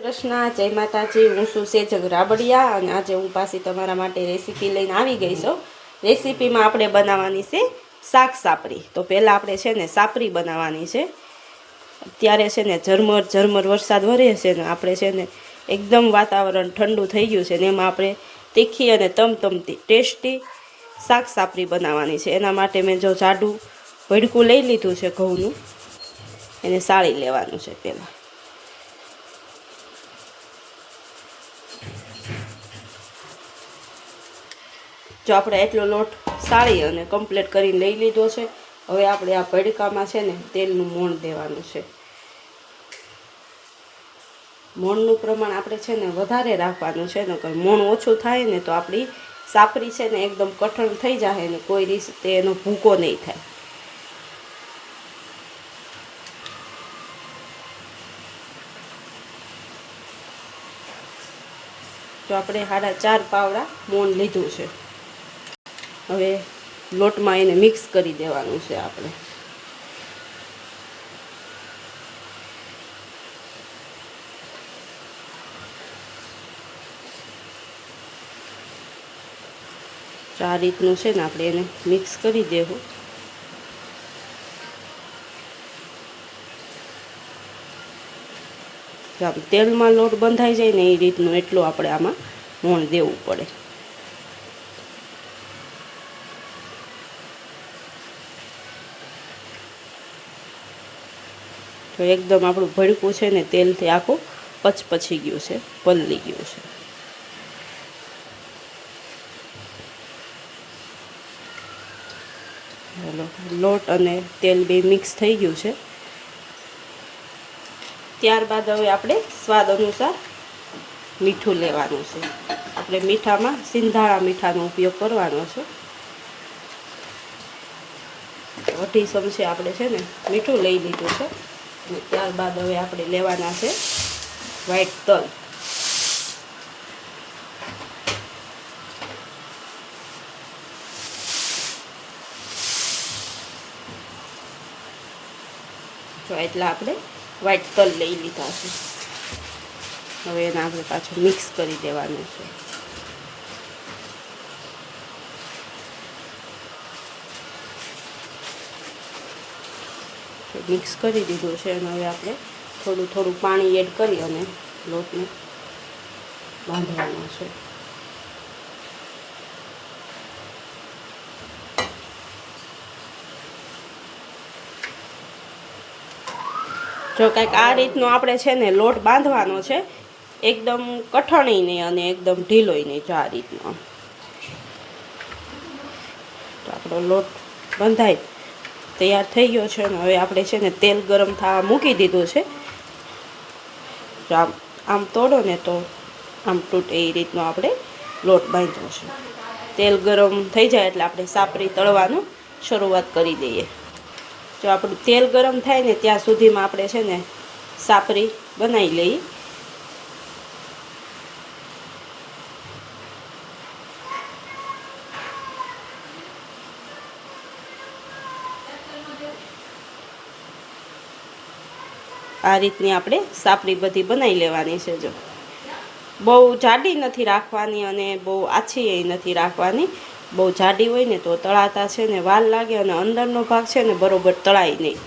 કૃષ્ણ, જય માતાજી। હું છું સેજલ રાબડિયા અને આજે હું પાછી તમારા માટે રેસીપી લઈને આવી ગઈ છું। રેસીપીમાં આપણે બનાવવાની છે શાક સાપરી। તો પહેલાં આપણે છે ને સાપરી બનાવવાની છે। અત્યારે છે ને ઝરમર વરસાદ વરે છે ને આપણે છે ને એકદમ વાતાવરણ ઠંડુ થઈ ગયું છે ને એમાં આપણે તીખી અને તમતમતી ટેસ્ટી શાક સાપરી બનાવવાની છે। એના માટે મેં જો જાડું ભડકું લઈ લીધું છે ઘઉંનું, એને સાળી લેવાનું છે। પહેલાં જો આપણે એટલો લોટ સાળી અને કમ્પ્લીટ કરીને લઈ લીધો છે। હવે આપણે આ ભડકામાં છે ને તેલનું મોણ દેવાનું છે। મોણનું પ્રમાણ આપણે છે ને વધારે રાખવાનું છે, નકર મોણ ઓછું થાય ને તો આપણી સાપરી છે ને એકદમ કઠણ થઈ જાય ને કોઈ રીતે એનો ભૂકો નહીં થાય। તો આપણે 4.5 પાવડા મોણ લીધું છે। હવે લોટમાં એને મિક્સ કરી દેવાનું છે આપણે। આ રીતનું છે ને આપણે એને મિક્સ કરી દેવું। આમ તેલમાં લોટ બંધાઈ જાય ને એ રીતનું એટલું આપણે આમાં મોણ દેવું પડે। તો એકદમ આપણું ભડકું છે ને તેલથી આખું પચપચી ગયું છે, પલળી ગયું છે। લોટ અને તેલ બે મિક્સ થઈ ગયું છે। ત્યારબાદ હવે આપણે સ્વાદ અનુસાર મીઠું લેવાનું છે। આપણે મીઠામાં સિંધાળા મીઠાનો ઉપયોગ કરવાનો છે। 2 ચમચી આપણે છે ને મીઠું લઈ લીધું છે। અને ત્યારબાદ હવે આપણે લેવાના છે વ્હાઈટ તલ। તો એટલા આપણે વ્હાઈટ તલ લઈ લીધા છે। હવે એને આપણે પાછું મિક્સ કરી દેવાનું છે। મિક્સ કરી દીધું છે અને હવે આપણે થોડું પાણી એડ કરી અને લોટને બાંધવાનો છે। જો કંઈક આ રીતનો આપણે છે ને લોટ બાંધવાનો છે, એકદમ કઠણય નહીં અને એકદમ ઢીલોય નહીં। જો આ રીતનો તો આપણો લોટ બંધાઈ તૈયાર થઈ ગયો છે ને હવે આપણે છે ને તેલ ગરમ થવા મૂકી દીધું છે। જો આમ તોડો ને તો આમ તૂટે એ રીતનો આપણે લોટ બાંધ્યો છે। તેલ ગરમ થઈ જાય એટલે આપણે સાપરી તળવાનું શરૂઆત કરી દઈએ। જો આપણું તેલ ગરમ થાય ને ત્યાં સુધીમાં આપણે છે ને સાપરી બનાવી લઈએ। આ રીતની આપણે સાપરી બધી બનાવી લેવાની છે। જો બહુ જાડી નથી રાખવાની અને બહુ આછી એ નથી રાખવાની। બહુ જાડી હોય ને તો તળાતા છે ને વાર લાગે અને અંદરનો ભાગ છે ને બરોબર તળાય નહીં,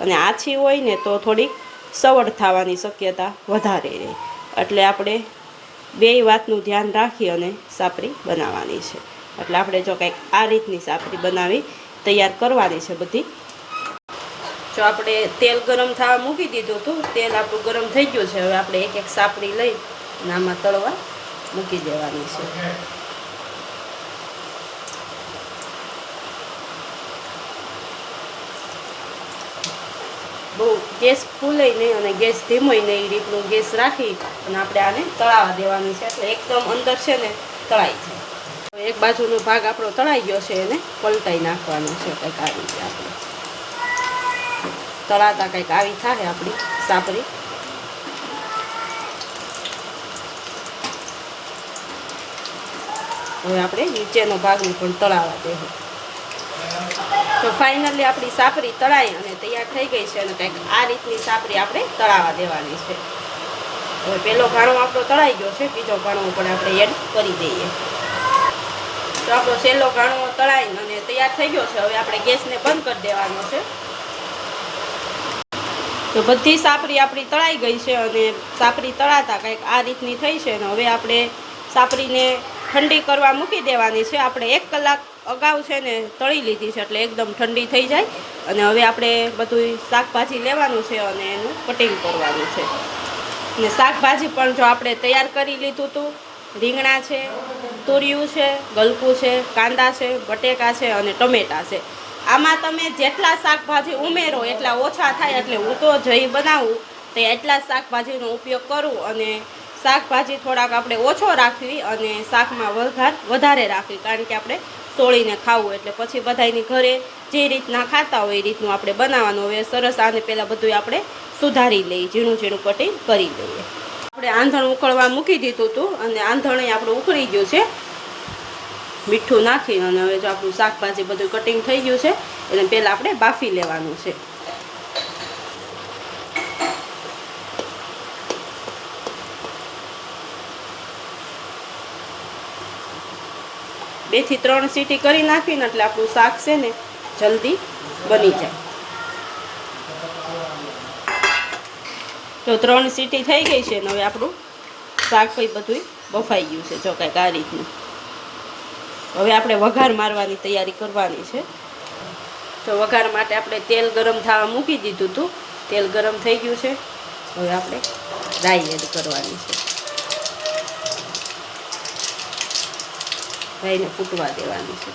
અને આછી હોય ને તો થોડીક સવડ થવાની શક્યતા વધારે રહે। એટલે આપણે બે વાતનું ધ્યાન રાખી અને સાપરી બનાવવાની છે। એટલે આપણે જો કંઈક આ રીતની સાપરી બનાવી તૈયાર કરવાની છે બધી। જો આપણે તેલ ગરમ થવા મૂકી દીધું હતું, તેલ આપણું ગરમ થઈ ગયું છે। હવે આપણે એક સાપરી લઈ અને આમાં તળવા મૂકી દેવાની છે। બહુ ગેસ ફૂલે નહીં અને ગેસ ધીમોય નહીં એ રીતનું ગેસ રાખી અને આપણે આને તળાવવા દેવાનું છે, એટલે એકદમ અંદર છે ને તળાઈ જાય। હવે એક બાજુનો ભાગ આપણો તળાઈ ગયો છે, એને પલટાઈ નાખવાનો છે કંઈક આ રીતે। આપણે તળાતા કંઈક આવી થાય આપણી સાપરી। હવે આપણે નીચેનો ભાગને પણ તળાવવા દેવું। તો ફાઇનલી આપણી સાપરી તળાઈ અને તૈયાર થઈ ગઈ છે અને કંઈક આ રીતની સાપરી આપણે તળાવવા દેવાની છે। હવે પહેલો ઘાણો આપણો તળાઈ ગયો છે, બીજો ઘાણો પણ આપણે એડ કરી દઈએ. તો આપણો છેલ્લો ઘાણો તળાઈને અને તૈયાર થઈ ગયો છે. હવે આપણે ગેસને બંધ કરી દેવાનો છે. તો બધી સાપરી આપણી તળાઈ ગઈ છે અને સાપરી તળાતા કંઈક આ રીતની થઈ છે. અને હવે આપણે સાપરીને ઠંડી કરવા મૂકી દેવાની છે. આપણે 1 કલાક અગાઉ છે ને તળી લીધી છે એટલે એકદમ ઠંડી થઈ જાય. અને હવે આપણે બધું શાકભાજી લેવાનું છે અને એનું કટિંગ કરવાનું છે. અને શાકભાજી પણ જો આપણે તૈયાર કરી લીધું હતું. રીંગણા છે, તુરિયું છે, ગલકું છે, કાંદા છે, બટેકા છે અને ટમેટા છે. આમાં તમે જેટલા શાકભાજી ઉમેરો એટલા ઓછા થાય. એટલે હું તો જઈ બનાવું તો એટલા શાકભાજીનો ઉપયોગ કરું અને શાકભાજી થોડાક આપણે ઓછો રાખવી અને શાકમાં વઘાર વધારે રાખવી, કારણ કે આપણે તોળીને ખાવું એટલે પછી બધાની ઘરે જે રીતના ખાતા હોય એ રીતનું આપણે બનાવવાનું. હવે સરસ આને પહેલાં બધું આપણે સુધારી લઈએ, ઝીણું ઝીણું કટિંગ કરી લઈએ. આપણે આંધણ ઉકળવા મૂકી દીધું હતું અને આંધણ આપણું ઉકળી ગયું છે મીઠું નાખીને. અને હવે જો આપણું શાકભાજી બધું કટિંગ થઈ ગયું છે એટલે પહેલાં આપણે બાફી લેવાનું છે. બે થી 3 સીટી કરી નાખીને એટલે આપણું શાક છે ને જલ્દી બની જાય. તો 3 સીટી થઈ ગઈ છે ને હવે આપણું શાક પછી બધું બફાઈ ગયું છે. જો કાંઈક આ રીતનું. હવે આપણે વઘાર મારવાની તૈયારી કરવાની છે. તો વઘાર માટે આપણે તેલ ગરમ થવા મૂકી દીધું હતું. તેલ ગરમ થઈ ગયું છે. હવે આપણે રાઈ એડ કરવાની છે. રાઈને ફૂટવા દેવાની છે.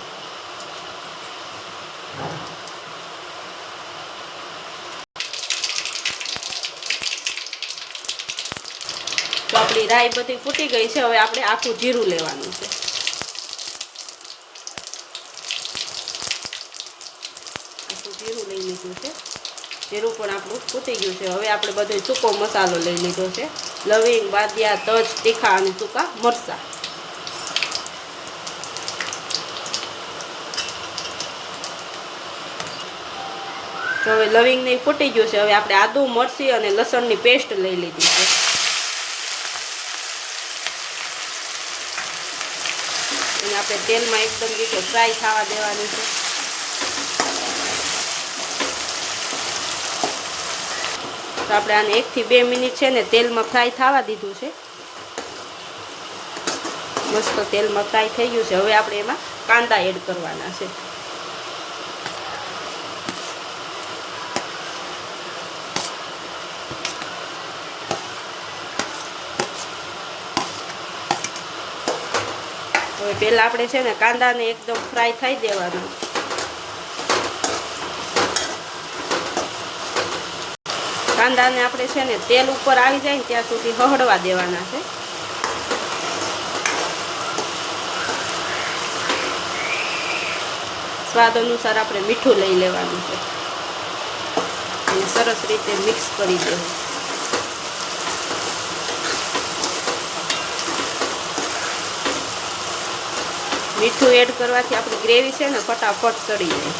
તો આપણી રાઈ બધી ફૂટી ગઈ છે. હવે આપણે આખું જીરું લેવાનું છે. આખું જીરું લઈ લીધું છે. જીરું પણ આપણું ફૂટી ગયું છે. હવે આપણે બધો સૂકો મસાલો લઈ લીધો છે. લવિંગ, બાદિયા, તજ, તીખા અને સૂકા મરચાં. તો હવે લવિંગ નહીં ફૂટી ગયું છે. હવે આપણે આદુ, મરચી અને લસણની પેસ્ટ લઈ લીધી છે. અને આપણે તેલમાં એકદમ રીતે ફ્રાય થવા દેવાની છે. તો આપણે આને 1 થી 2 મિનિટ છે ને તેલમાં ફ્રાય થવા દીધું છે. મસ્ત તેલમાં ફ્રાય થઈ ગયું છે. હવે આપણે એમાં કાંદા એડ કરવાના છે. હવે પહેલાં આપણે છે ને કાંદાને એકદમ ફ્રાય થઈ દેવાના. કાંદાને આપણે છે ને તેલ ઉપર આવી જાય ને ત્યાં સુધી હળવા દેવાના છે. સ્વાદ અનુસાર આપણે મીઠું લઈ લેવાનું છે અને સરસ રીતે મિક્સ કરી દેવું. મીઠું એડ કરવાથી આપણી ગ્રેવી છે ને ફટાફટ ચડી જાય.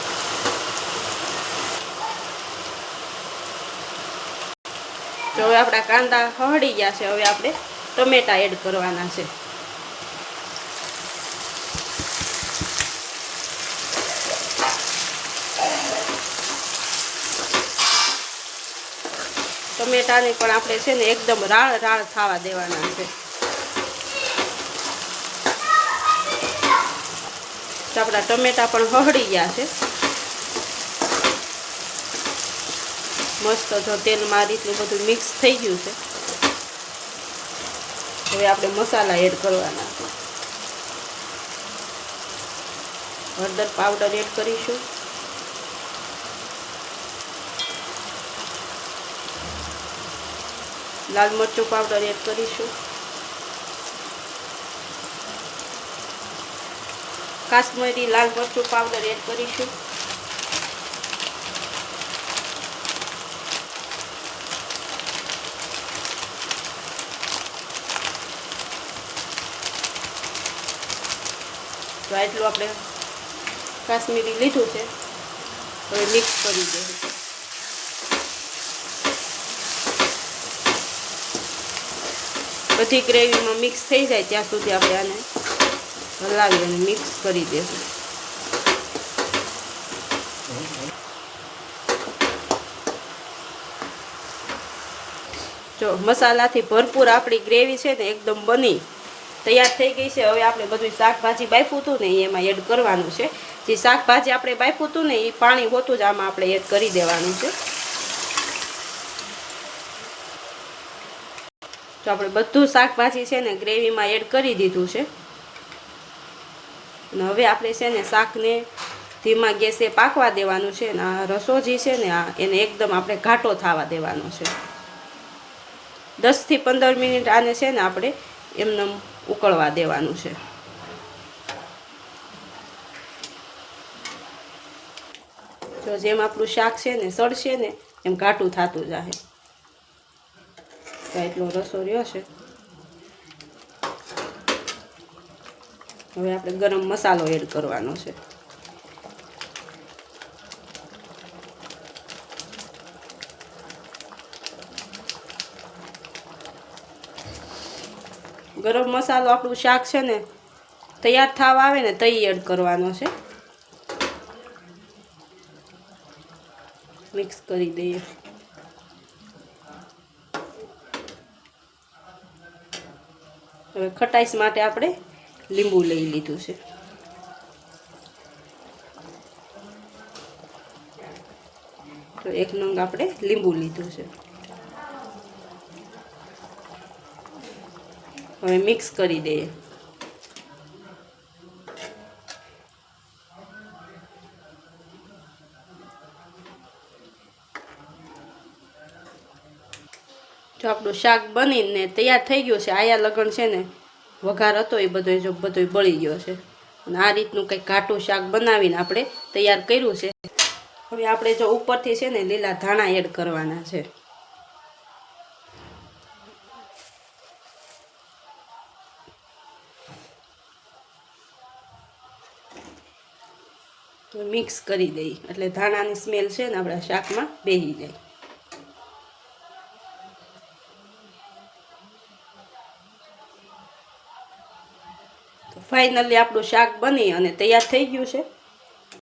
તો હવે આપણા કાંદા હળી ગયા છે. હવે આપણે ટમેટા એડ કરવાના છે. ટમેટાને પણ આપણે છે ને એકદમ રાળ રાળ થવા દેવાના છે. તો આપણા ટમેટા પણ હળી ગયા છે. મસ્ત જો તેલમાં આ રીતનું બધું મિક્સ થઈ ગયું છે. હવે આપણે મસાલા એડ કરવાના છે. હળદર પાવડર એડ કરીશું. લાલ મરચું પાવડર એડ કરીશું. કાશ્મીરી લાલ મરચું પાવડર એડ કરીશું. તો એટલું આપણે કાશ્મીરી લીધું છે. હવે મિક્સ કરી દઈશું. બધી ગ્રેવીમાં મિક્સ થઈ જાય ત્યાં સુધી આપણે આને હલાવી અને મિક્સ કરી દઈશું. જો મસાલાથી ભરપૂર આપણી ગ્રેવી છે ને એકદમ બની તૈયાર થઈ ગઈ છે. હવે આપણે બધું શાકભાજી બાફ્યું હતું ને એ એમાં એડ કરવાનું છે. જે શાકભાજી આપણે બાફ્યું હતું ને એ પાણી હોતું જ આમાં આપણે એડ કરી દેવાનું છે. તો આપણે બધું શાકભાજી છે ને ગ્રેવીમાં એડ કરી દીધું છે. અને હવે આપણે છે ને શાકને ધીમા ગેસે પાકવા દેવાનું છે. અને આ રસો જે છે ને એને એકદમ આપણે ઘાટો થવા દેવાનો છે. 10 થી 15 મિનિટ આને છે ને આપણે એમને ઉકળવા દેવાનું છે. તો જેમ આપણું શાક છે ને સળશે ને એમ ઘાટું થતું જાય. એટલો રસો રહ્યો છે. હવે આપણે ગરમ મસાલો એડ કરવાનો છે. ગરમ મસાલો આપણું શાક છે ને તૈયાર થવા આવે ને તઈ એડ કરવાનો છે. મિક્સ કરી દઈએ. હવે ખટાઈશ માટે આપણે લીંબુ લઈ લીધું છે. તો 1 નંગ આપણે લીંબુ લીધું છે. હવે મિક્સ કરી દઈએ. જો આપણું શાક બનીને તૈયાર થઈ ગયું છે. આયા લગન છે ને વઘાર હતો એ બધો બળી ગયો છે. અને આ રીતનું કંઈક ઘાટું શાક બનાવીને આપણે તૈયાર કર્યું છે. હવે આપણે જો ઉપરથી છે ને લીલા ધાણા એડ કરવાના છે. તો મિક્સ કરી દઈએ એટલે ધાણાની સ્મેલ છે ને આપણા શાકમાં બેસી જાય. તો ફાઇનલી આપણું શાક બની અને તૈયાર થઈ ગયું છે.